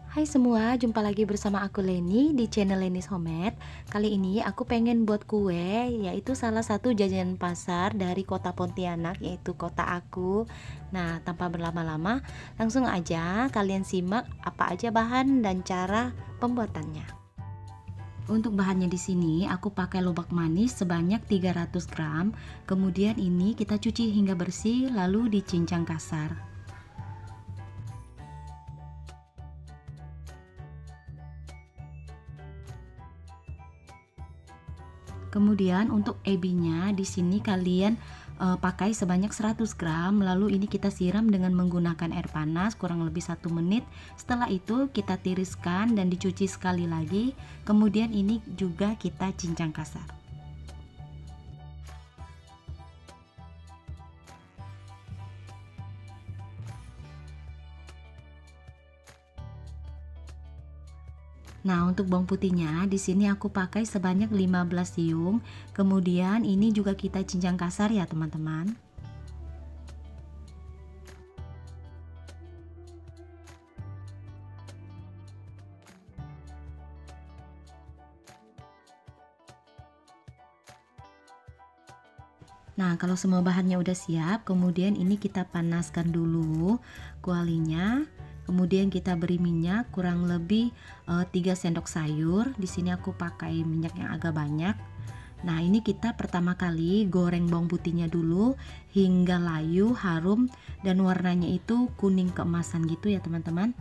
Hai semua, jumpa lagi bersama aku Leni di channel Leni's Homemade. Kali ini aku pengen buat kue, yaitu salah satu jajanan pasar dari kota Pontianak, yaitu kota aku. Nah, tanpa berlama-lama, langsung aja kalian simak apa aja bahan dan cara pembuatannya. Untuk bahannya di sini aku pakai lobak manis sebanyak 300 gram. Kemudian ini kita cuci hingga bersih lalu dicincang kasar. Kemudian untuk ebinya di sini kalian pakai sebanyak 100 gram. Lalu ini kita siram dengan menggunakan air panas kurang lebih 1 menit. Setelah itu kita tiriskan dan dicuci sekali lagi. Kemudian ini juga kita cincang kasar. Nah, untuk bawang putihnya di sini aku pakai sebanyak 15 siung. Kemudian ini juga kita cincang kasar ya, teman-teman. Nah, kalau semua bahannya udah siap, kemudian ini kita panaskan dulu kualinya. Kemudian kita beri minyak kurang lebih 3 sendok sayur. Di sini aku pakai minyak yang agak banyak. Nah, ini kita pertama kali goreng bawang putihnya dulu hingga layu, harum dan warnanya itu kuning keemasan gitu ya, teman-teman.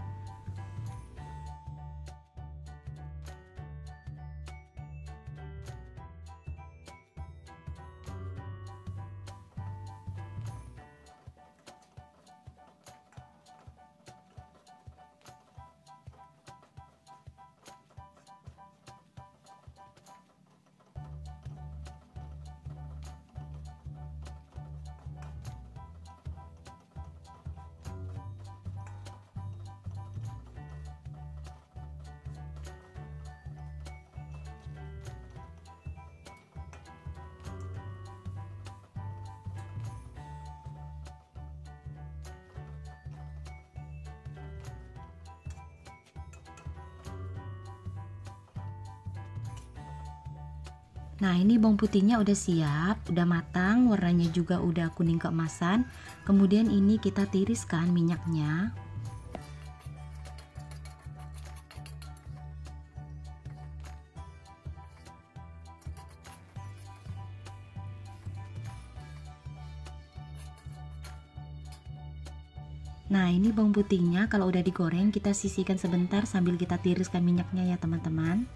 Nah, ini bawang putihnya udah siap, udah matang, warnanya juga udah kuning keemasan. Kemudian ini kita tiriskan minyaknya. Nah, ini bawang putihnya kalau udah digoreng kita sisihkan sebentar sambil kita tiriskan minyaknya ya, teman-teman.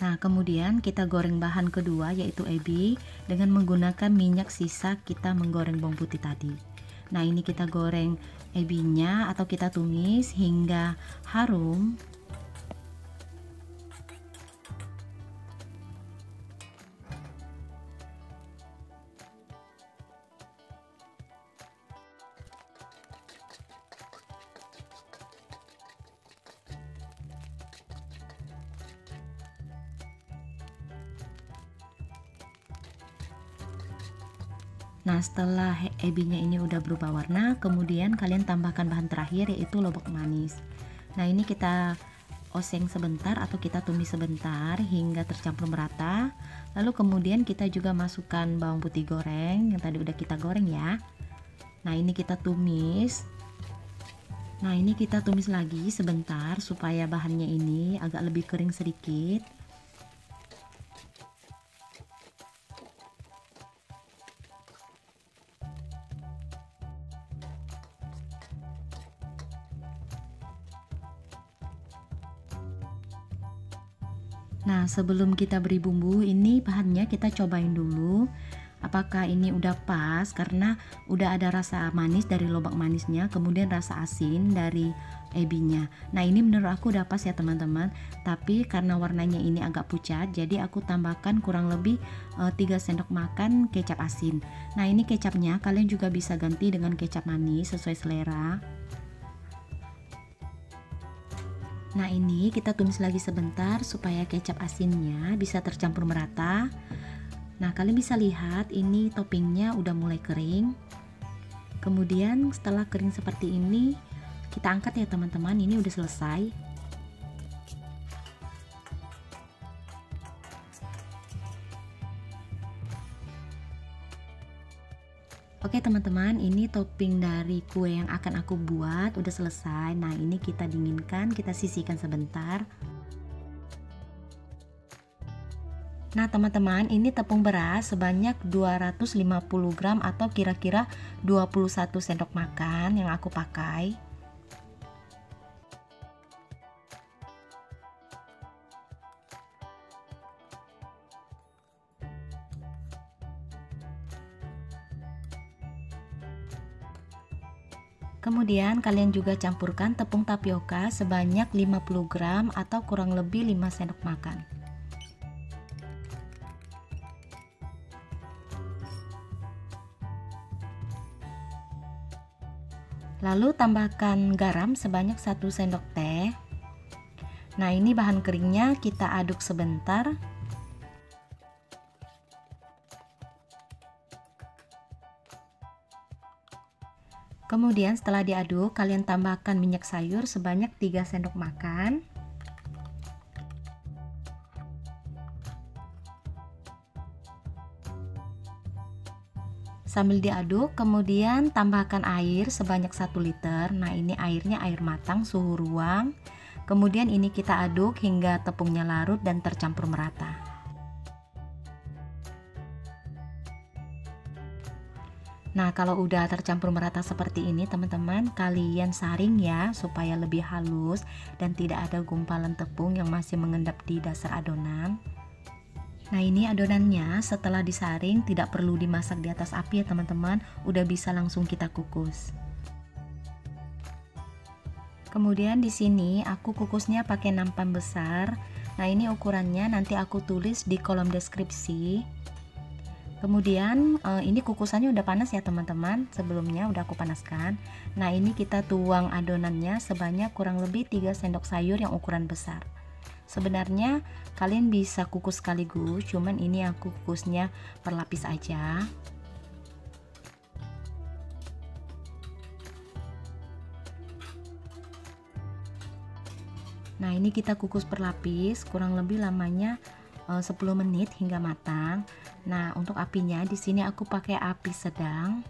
Nah, kemudian kita goreng bahan kedua yaitu ebi dengan menggunakan minyak sisa kita menggoreng bawang putih tadi. Nah, ini kita goreng ebinya atau kita tumis hingga harum. Nah, setelah ebinya ini udah berubah warna, kemudian kalian tambahkan bahan terakhir yaitu lobak manis. Nah, ini kita oseng sebentar atau kita tumis sebentar hingga tercampur merata. Lalu kemudian kita juga masukkan bawang putih goreng yang tadi udah kita goreng ya. Nah, ini kita tumis. Nah, ini kita tumis lagi sebentar supaya bahannya ini agak lebih kering sedikit. Nah, sebelum kita beri bumbu, ini bahannya kita cobain dulu apakah ini udah pas, karena udah ada rasa manis dari lobak manisnya, kemudian rasa asin dari ebinya. Nah, ini menurut aku udah pas ya teman-teman. Tapi karena warnanya ini agak pucat, jadi aku tambahkan kurang lebih 3 sendok makan kecap asin. Nah, ini kecapnya kalian juga bisa ganti dengan kecap manis sesuai selera. Nah, ini kita tumis lagi sebentar supaya kecap asinnya bisa tercampur merata. Nah, kalian bisa lihat ini toppingnya udah mulai kering. Kemudian setelah kering seperti ini, Kita angkat ya teman-teman, ini udah selesai. Oke teman-teman, ini topping dari kue yang akan aku buat udah selesai. Nah ini kita dinginkan, kita sisihkan sebentar. Nah teman-teman, ini tepung beras sebanyak 250 gram atau kira-kira 21 sendok makan yang aku pakai. Kemudian kalian juga campurkan tepung tapioka sebanyak 50 gram atau kurang lebih 5 sendok makan. Lalu tambahkan garam sebanyak 1 sendok teh. Nah ini bahan keringnya kita aduk sebentar. Kemudian setelah diaduk, kalian tambahkan minyak sayur sebanyak 3 sendok makan. Sambil diaduk, kemudian tambahkan air sebanyak 1 liter. Nah ini airnya air matang suhu ruang. Kemudian ini kita aduk hingga tepungnya larut dan tercampur merata. Nah kalau udah tercampur merata seperti ini teman-teman, kalian saring ya supaya lebih halus dan tidak ada gumpalan tepung yang masih mengendap di dasar adonan. Nah ini adonannya setelah disaring tidak perlu dimasak di atas api ya teman-teman, udah bisa langsung kita kukus. Kemudian di sini aku kukusnya pakai nampan besar. Nah ini ukurannya nanti aku tulis di kolom deskripsi. Kemudian ini kukusannya udah panas ya teman-teman, sebelumnya udah aku panaskan. Nah ini kita tuang adonannya sebanyak kurang lebih 3 sendok sayur yang ukuran besar. Sebenarnya kalian bisa kukus sekaligus, cuman ini aku kukusnya per lapis aja. Nah ini kita kukus per lapis, kurang lebih lamanya 10 menit hingga matang. Nah untuk apinya di sini aku pakai api sedang.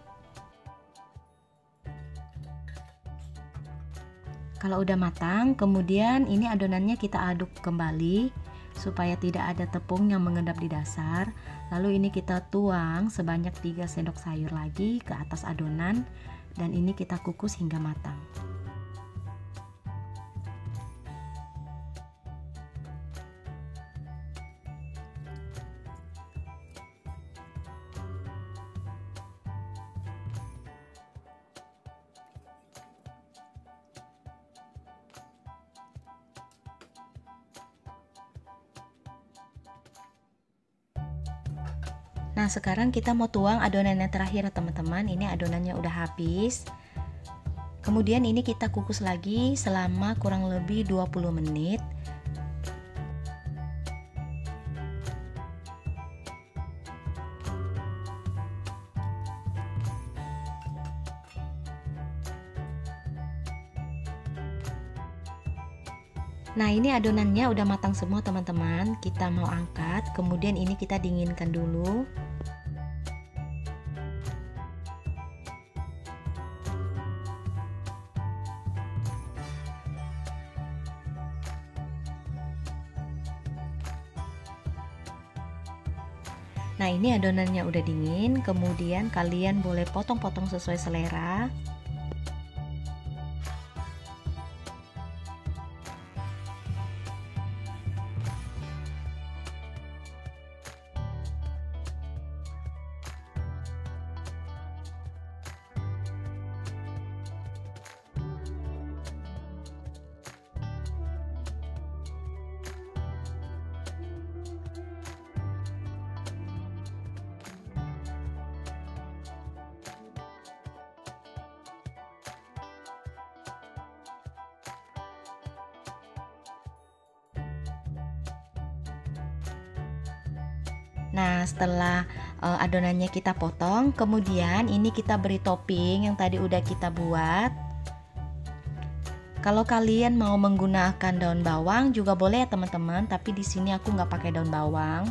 Kalau udah matang, kemudian ini adonannya kita aduk kembali supaya tidak ada tepung yang mengendap di dasar. Lalu ini kita tuang sebanyak 3 sendok sayur lagi ke atas adonan dan ini kita kukus hingga matang. Nah sekarang kita mau tuang adonannya terakhir teman-teman. Ini adonannya udah habis. Kemudian ini kita kukus lagi selama kurang lebih 20 menit. Nah ini adonannya udah matang semua teman-teman. Kita mau angkat, kemudian ini kita dinginkan dulu. Nah ini adonannya udah dingin, kemudian kalian boleh potong-potong sesuai selera. Nah setelah adonannya kita potong, kemudian ini kita beri topping yang tadi udah kita buat. Kalau kalian mau menggunakan daun bawang juga boleh ya teman-teman, tapi di sini aku nggak pakai daun bawang.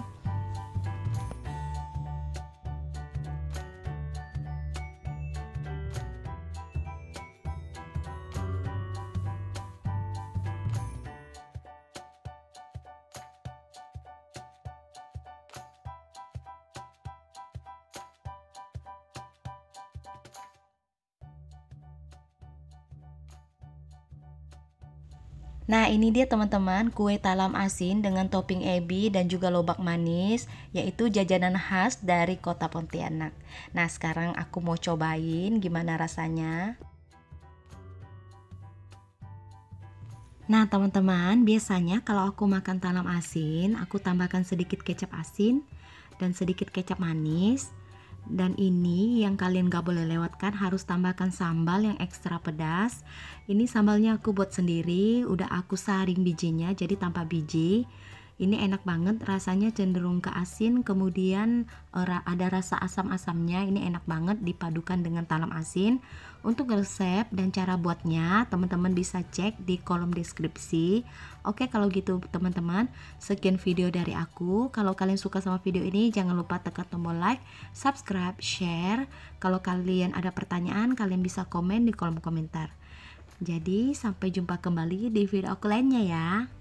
Nah, ini dia teman-teman, kue talam asin dengan topping ebi dan juga lobak manis, yaitu jajanan khas dari Kota Pontianak. Nah, sekarang aku mau cobain gimana rasanya. Nah, teman-teman, biasanya kalau aku makan talam asin, aku tambahkan sedikit kecap asin dan sedikit kecap manis. Dan ini yang kalian gak boleh lewatkan, harus tambahkan sambal yang ekstra pedas. Ini sambalnya aku buat sendiri, udah aku saring bijinya jadi tanpa biji. Ini enak banget, rasanya cenderung ke asin, kemudian ada rasa asam-asamnya. Ini enak banget dipadukan dengan talam asin. Untuk resep dan cara buatnya teman-teman bisa cek di kolom deskripsi. Oke, kalau gitu teman-teman, sekian video dari aku. Kalau kalian suka sama video ini, jangan lupa tekan tombol like, subscribe, share. Kalau kalian ada pertanyaan, kalian bisa komen di kolom komentar. Jadi sampai jumpa kembali di video aku lainnya ya.